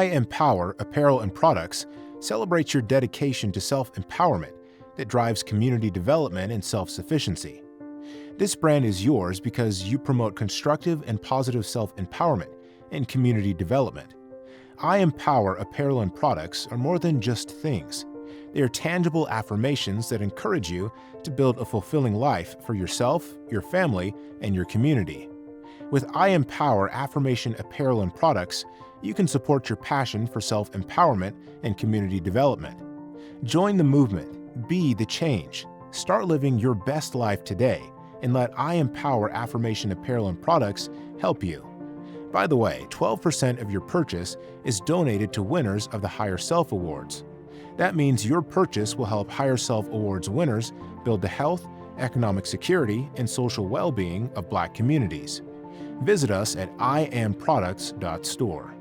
Apparel and Products celebrates your dedication to self-empowerment that drives community development and self-sufficiency. This brand is yours because you promote constructive and positive self-empowerment and community development. Apparel and Products are more than just things. They are tangible affirmations that encourage you to build a fulfilling life for yourself, your family, and your community. With Affirmation Apparel and Products, you can support your passion for self-empowerment and community development. Join the movement, be the change, start living your best life today, and let Affirmation Apparel and Products help you. By the way, 12% of your purchase is donated to winners of the Higher Self Awards. That means your purchase will help Higher Self Awards winners build the health, economic security, and social well-being of Black communities. Visit us at IAmProducts.Store.